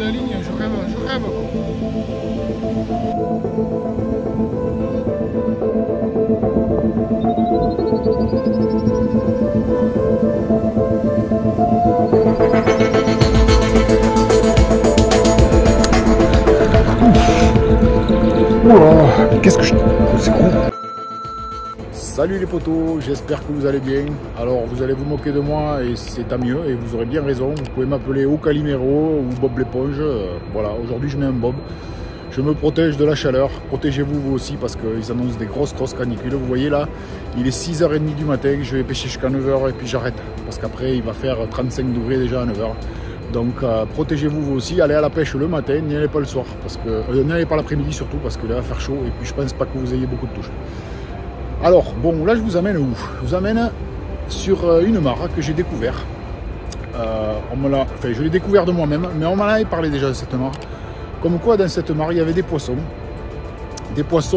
de la ligne, je rêve, je rêve. Oula, qu'est-ce que je... C'est con. Salut les potos, j'espère que vous allez bien. Alors vous allez vous moquer de moi et c'est tant mieux et vous aurez bien raison. Vous pouvez m'appeler au Calimero ou Bob l'éponge. Voilà, aujourd'hui je mets un Bob. Je me protège de la chaleur. Protégez-vous vous aussi parce qu'ils annoncent des grosses canicules. Vous voyez là, il est 6h30 du matin. Je vais pêcher jusqu'à 9h et puis j'arrête. Parce qu'après il va faire 35 degrés déjà à 9h. Donc protégez-vous vous aussi. Allez à la pêche le matin, n'y allez pas le soir. Parce que n'y allez pas l'après-midi surtout parce que là il va faire chaud. Et puis je pense pas que vous ayez beaucoup de touches. Alors, bon, là je vous amène où? Je vous amène sur une mare que j'ai découvert. Je l'ai découvert de moi-même, mais on m'en avait parlé déjà de cette mare. Comme quoi, dans cette mare, il y avait des poissons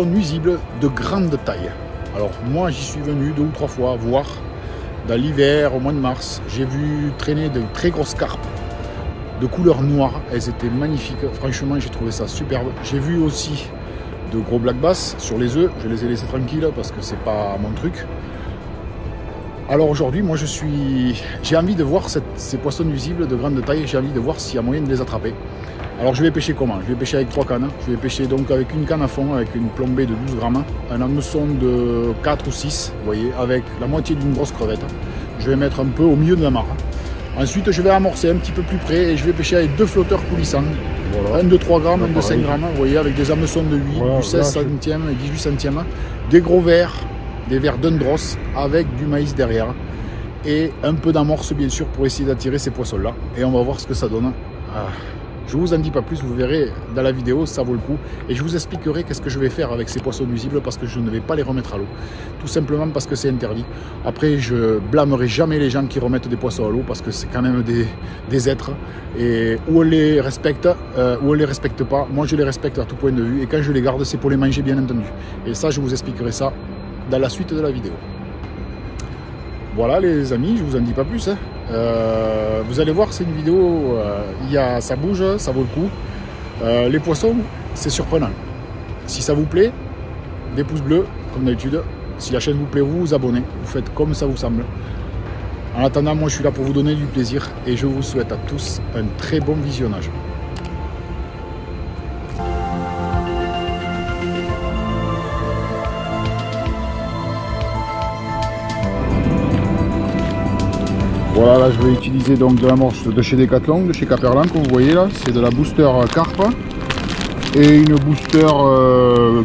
nuisibles de grande taille. Alors, moi, j'y suis venu 2 ou 3 fois voir. Dans l'hiver, au mois de mars, j'ai vu traîner de très grosses carpes de couleur noire. Elles étaient magnifiques. Franchement, j'ai trouvé ça superbe. J'ai vu aussi de gros black bass sur les œufs, je les ai laissés tranquilles parce que c'est pas mon truc. Alors aujourd'hui, moi j'ai envie de voir ces poissons nuisibles de grande taille, j'ai envie de voir s'il y a moyen de les attraper. Alors je vais pêcher comment? Je vais pêcher avec 3 cannes, je vais pêcher donc avec une canne à fond, avec une plombée de 12 grammes, un hameçon de 4 ou 6, vous voyez, avec la moitié d'une grosse crevette. Je vais mettre un peu au milieu de la mare. Ensuite, je vais amorcer un petit peu plus près et je vais pêcher avec 2 flotteurs coulissants. Voilà. Un de 3 grammes, un de 5 grammes, vous voyez, avec des hameçons de 8, voilà, du 16 centièmes et 18 centièmes, des gros verres, des verres d'Undros avec du maïs derrière et un peu d'amorce bien sûr pour essayer d'attirer ces poissons-là. Et on va voir ce que ça donne. Je vous en dis pas plus, vous verrez dans la vidéo, ça vaut le coup. Et je vous expliquerai qu'est-ce que je vais faire avec ces poissons nuisibles parce que je ne vais pas les remettre à l'eau. Tout simplement parce que c'est interdit. Après, je blâmerai jamais les gens qui remettent des poissons à l'eau parce que c'est quand même des êtres. Et où on les respecte, ou on les respecte pas. Moi, je les respecte à tout point de vue. Et quand je les garde, c'est pour les manger, bien entendu. Et ça, je vous expliquerai ça dans la suite de la vidéo. Voilà les amis, je vous en dis pas plus. Vous allez voir, c'est une vidéo, ça bouge, ça vaut le coup. Les poissons, c'est surprenant. Si ça vous plaît, des pouces bleus, comme d'habitude. Si la chaîne vous plaît, vous vous abonnez. Vous faites comme ça vous semble. En attendant, moi je suis là pour vous donner du plaisir et je vous souhaite à tous un très bon visionnage. Voilà, là je vais utiliser donc de l'amorce de chez Decathlon, de chez Caperlan, comme vous voyez là, c'est de la booster carpe et une booster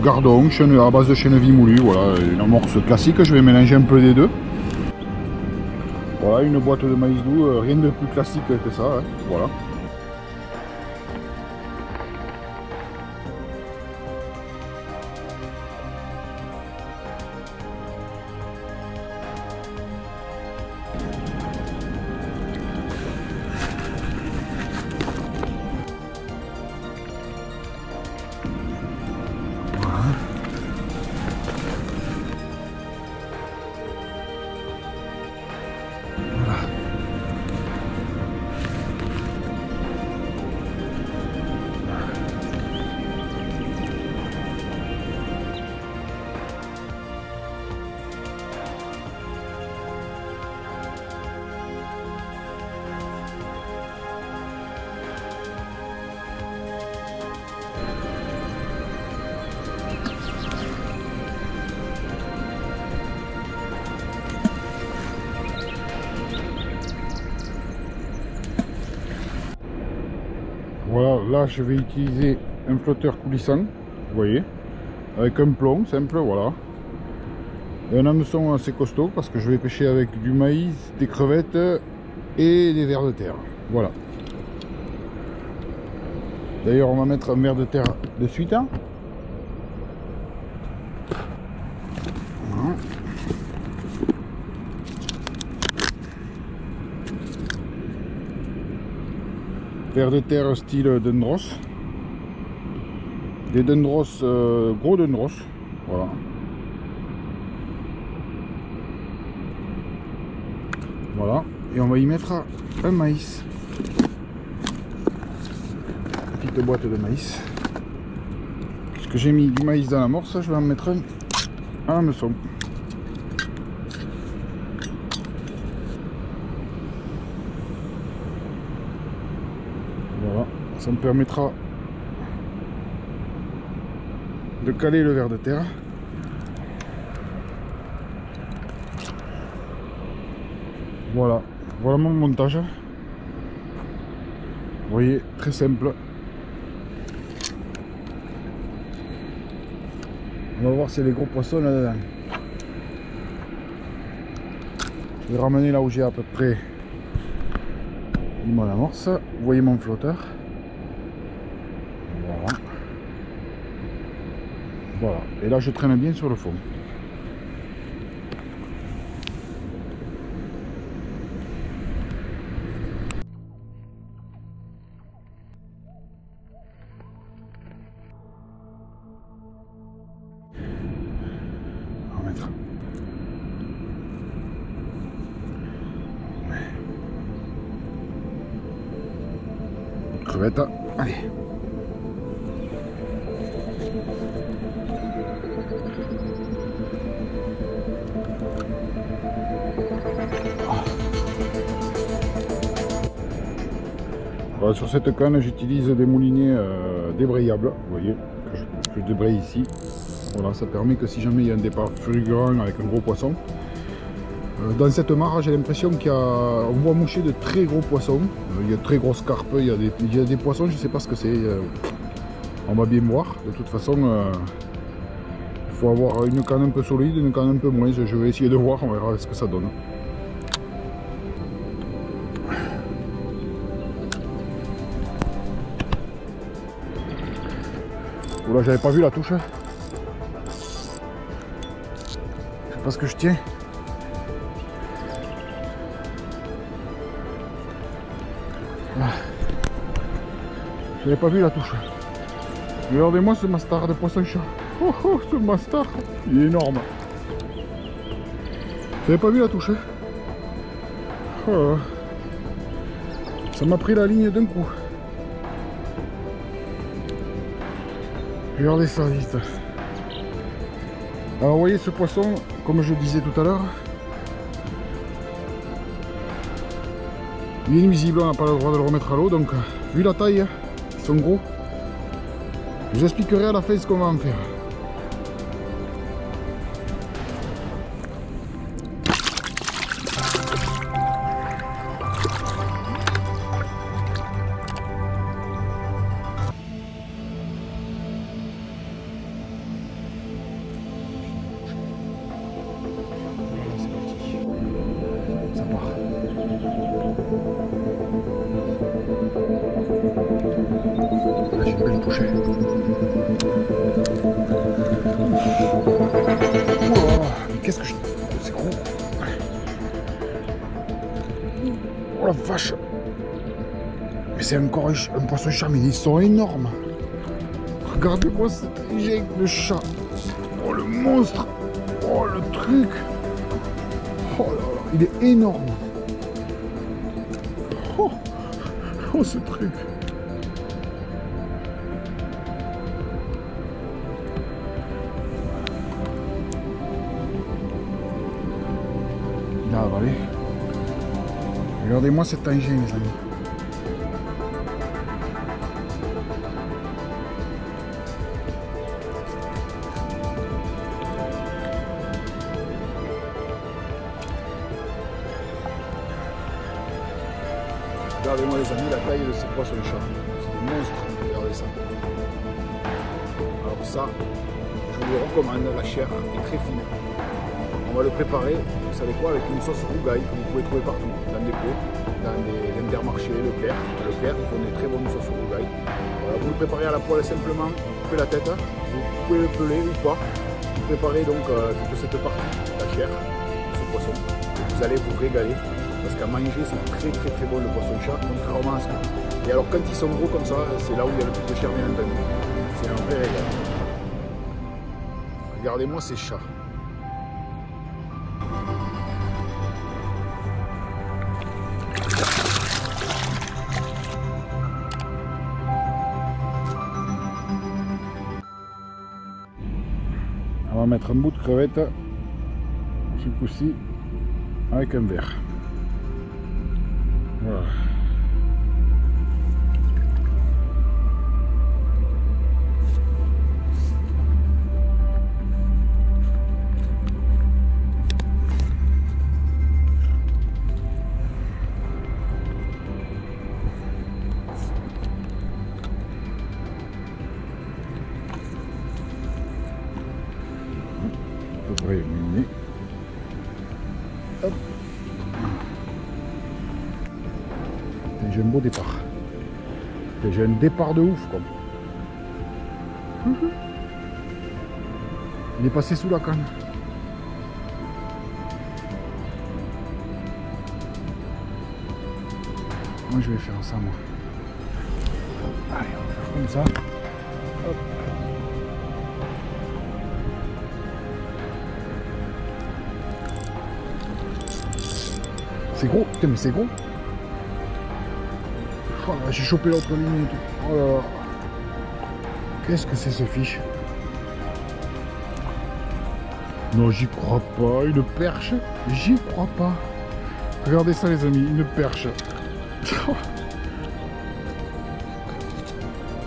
gardon à base de chènevis moulu, voilà, une amorce classique, je vais mélanger un peu des deux. Voilà, une boîte de maïs doux, rien de plus classique que ça, hein, voilà. Voilà, là je vais utiliser un flotteur coulissant, vous voyez, avec un plomb simple, voilà. Et un hameçon assez costaud parce que je vais pêcher avec du maïs, des crevettes et des vers de terre. Voilà. D'ailleurs on va mettre un ver de terre de suite. Hein. Voilà. Vers de terre style Dundros. Des Dundros, gros Dundros. Voilà. Voilà. Et on va y mettre un maïs. petite boîte de maïs. Puisque j'ai mis du maïs dans l'amorce, je vais en mettre un à l'hameçon. Voilà, ça me permettra de caler le ver de terre. Voilà, voilà mon montage. Vous voyez, très simple. On va voir s'il y a des gros poissons là-dedans. Je vais ramener là où j'ai à peu près mis mon amorce. Vous voyez mon flotteur. Voilà. Voilà. Et là je traîne bien sur le fond. On va mettre. Crevette. Allez. Voilà, sur cette canne, j'utilise des moulinets débrayables. Vous voyez, je débraye ici. Voilà, ça permet que si jamais il y a un départ fulgurant avec un gros poisson, dans cette mare, j'ai l'impression qu'on voit moucher de très gros poissons. Il y a de très grosses carpes, il y a des poissons, je ne sais pas ce que c'est. On va bien voir. De toute façon, il faut avoir une canne un peu solide, une canne un peu moins. Je vais essayer de voir, on verra ce que ça donne. Oula, j'avais pas vu la touche. Je sais pas ce que je tiens. J'avais pas vu la touche. Regardez-moi ce mastar de poisson-chat. Oh oh, ce mastar, il est énorme. J'avais pas vu la touche. Oh. Ça m'a pris la ligne d'un coup. Regardez ça vite. Alors vous voyez ce poisson, comme je disais tout à l'heure, il est invisible, on n'a pas le droit de le remettre à l'eau, donc vu la taille, ils sont gros. Je vous expliquerai à la fin ce qu'on va en faire. Ça part. Là j'ai une belle touche. Oh, mais qu'est-ce que je... C'est gros. Oh la vache. Mais c'est encore un poisson-chat, mais ils sont énormes. Regardez-moi cette injecte de chat. Oh le monstre. Oh le truc. Oh là là, il est énorme. Oh, oh ce truc. Il a avalé. Regardez-moi cet engin, les amis. Regardez-moi les amis la taille de ces poissons-chats. C'est des monstres, regardez ça. Alors ça, je vous le recommande, la chair est très fine. On va le préparer, vous savez quoi, avec une sauce rougaille que vous pouvez trouver partout, dans des pots, dans des intermarchés, Leclerc. À Leclerc, ils font des très bonnes sauces rougaille. Voilà, vous le préparez à la poêle simplement, vous coupez la tête, vous pouvez le peler ou pas. Vous préparez donc toute cette partie, la chair de ce poisson. Vous allez vous régaler. Parce qu'à manger, c'est très bon le poisson-chat, contrairement à ce que... Et alors quand ils sont gros comme ça, c'est là où il y a le plus de chair, bien entendu. C'est un vrai régal. Regardez-moi ces chats. On va mettre un bout de crevette, ce coup-ci, avec un verre. Voilà. À peu près miné. Hop. J'ai un beau départ. J'ai un départ de ouf comme. Il est passé sous la canne. Moi je vais faire ça moi. Allez, on va faire comme ça. Hop. C'est gros, putain mais c'est gros. Oh là, j'ai chopé l'autre ligne et tout. Oh là là. Qu'est-ce que c'est ce fiche? Non, j'y crois pas. Une perche? J'y crois pas. Regardez ça les amis, une perche.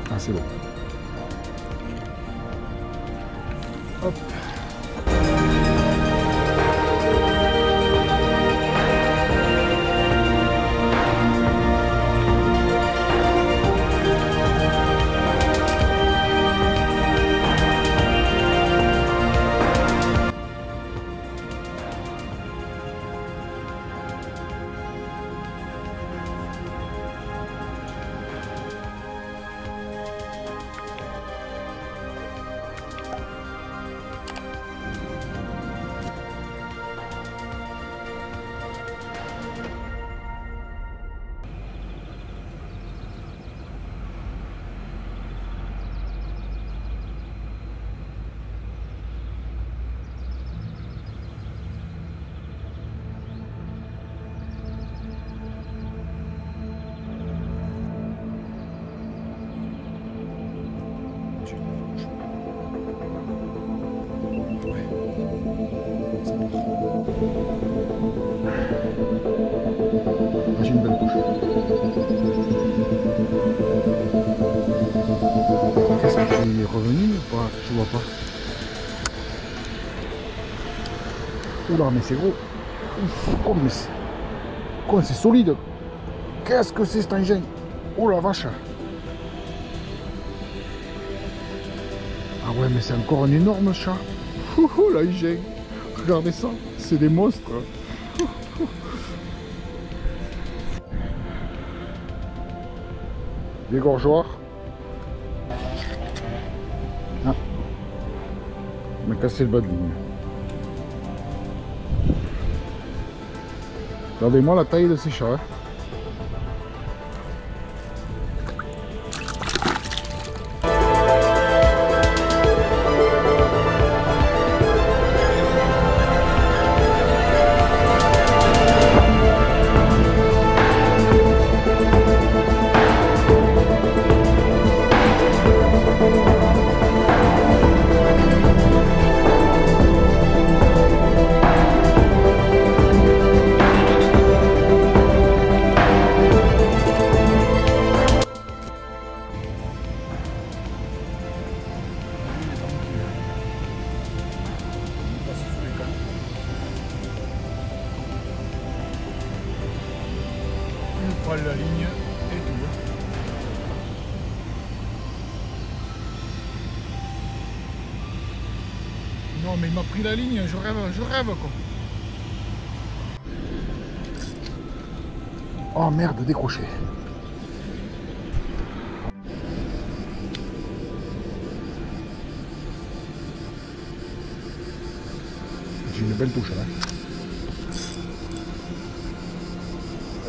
Ah c'est bon. Hop. J'ai une belle touche. Qu'est-ce qu'il est revenu ou pas? Je vois pas. Oula, mais c'est gros. Oh, mais c'est... Quoi, c'est solide. Qu'est-ce que c'est cet engin? Oh la vache. Ah ouais, mais c'est encore un énorme chat. Oh l'engin. Regardez ça. C'est des monstres. Des gorgeoirs. Ah. On m'a cassé le bas de ligne. Regardez-moi la taille de ces chats. Hein. La ligne et tout. Non mais il m'a pris la ligne, je rêve quoi. Oh merde, décroché. J'ai une belle touche là.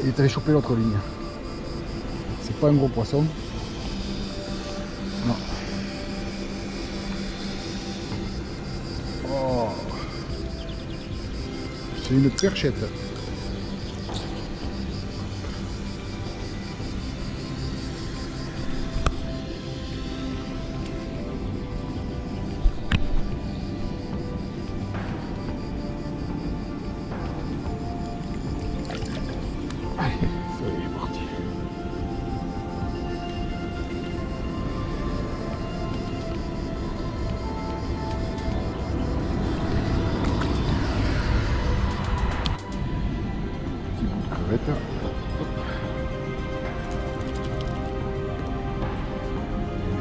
Il est allé choper l'autre ligne. C'est pas un gros poisson. Non. Oh. C'est une perchette.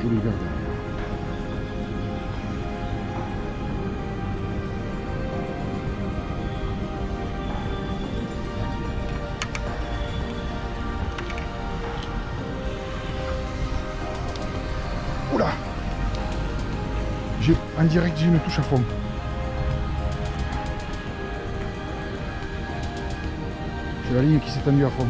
joli verdure. Oula! En direct, j'ai une touche à fond. J'ai la ligne qui s'est tendue à fond.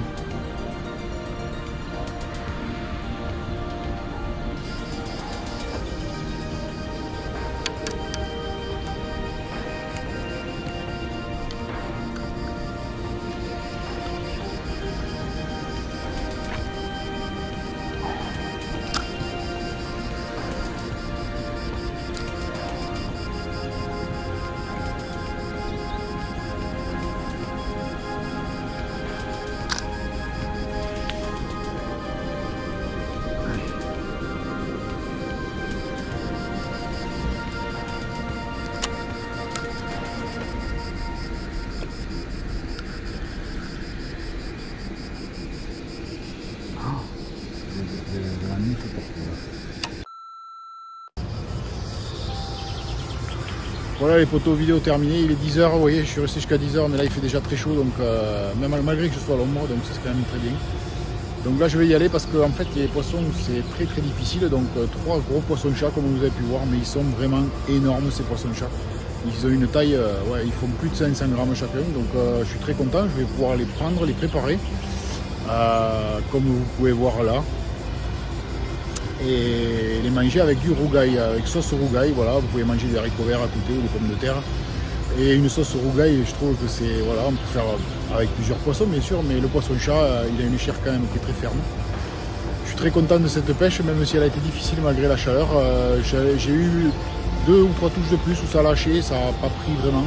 Voilà les poteaux vidéo terminés, il est 10h, vous voyez, je suis resté jusqu'à 10h, mais là il fait déjà très chaud, donc même malgré que je sois à l'ombre, donc c'est quand même très bien. Donc là je vais y aller parce qu'en fait les poissons c'est très très difficile, donc 3 gros poissons-chats comme vous avez pu voir, mais ils sont vraiment énormes ces poissons-chats. Ils ont une taille, ouais, ils font plus de 500 grammes chacun, donc je suis très content, je vais pouvoir les prendre, les préparer, comme vous pouvez voir là. Et les manger avec du rougail, avec sauce rougail, voilà, vous pouvez manger des haricots verts à côté ou des pommes de terre. Et une sauce rougail, je trouve que c'est, voilà, on peut faire avec plusieurs poissons bien sûr, mais le poisson-chat, il a une chair quand même qui est très ferme. Je suis très content de cette pêche, même si elle a été difficile malgré la chaleur. J'ai eu 2 ou 3 touches de plus où ça a lâché, ça n'a pas pris vraiment.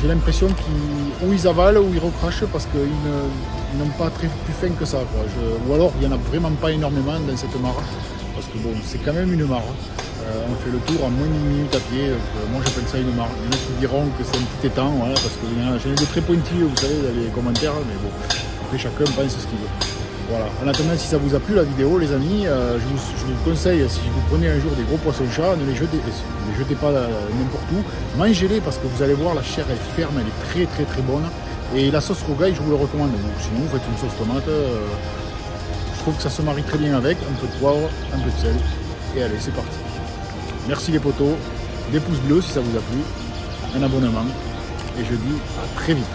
J'ai l'impression qu'ils ils avalent ou ils recrachent parce qu'ils n'ont pas plus faim que ça, quoi. Ou alors il n'y en a vraiment pas énormément dans cette mare, parce que bon, c'est quand même une mare. On fait le tour en moins d'une minute à pied, moi j'appelle ça une mare. Il y en a qui diront que c'est un petit étang, voilà, parce que j'en ai de très pointilleux, vous savez, dans les commentaires, mais bon, après chacun pense ce qu'il veut. Voilà. En attendant, si ça vous a plu la vidéo, les amis, je vous conseille, si vous prenez un jour des gros poissons-chats, ne les jetez pas n'importe où. Mangez-les parce que vous allez voir, la chair est ferme, elle est très très très bonne. Et la sauce rougail, je vous le recommande. Sinon, vous faites une sauce tomate. Je trouve que ça se marie très bien avec un peu de poivre, un peu de sel. Et allez, c'est parti. Merci les potos. Des pouces bleus si ça vous a plu. Un abonnement. Et je dis à très vite.